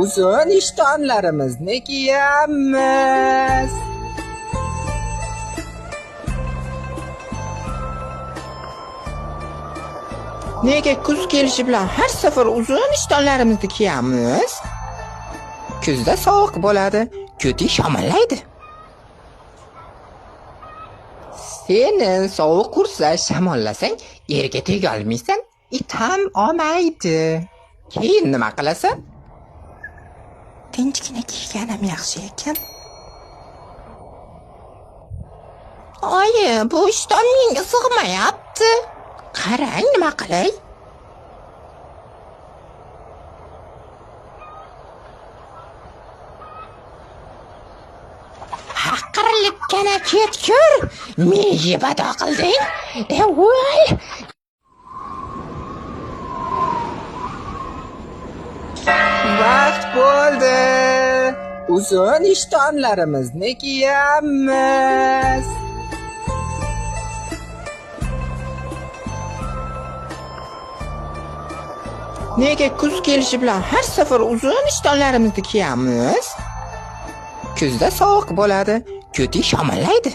uzun ishtonlarimizni kiyamiz. Nega kuz kelishi bilan har safar uzun ishtonlarimizni kiyamiz? Kuzda sovuq bo'ladi, ko'ti shamallaydi. Seni sovuq ursa, shamollasang, yerga tega olmaysan, it ham olmaydi. Keyin nima qilasan? Tinchgina kiyganim yaxshi ekan. Oyi, bu ishton menga sig'mayapti. Qarang, nima qilay? Haqirlikana ketgur. Men yebado qilding. Voy! Vaqt bo'ldi. Uzun ishtonlarimizni kiyamiz. Nega kuz kelishi bilan har safar uzun ishtonlarimizni kiyamiz? Kuzda sovuq bo'ladi, ko'ti shamallaydi.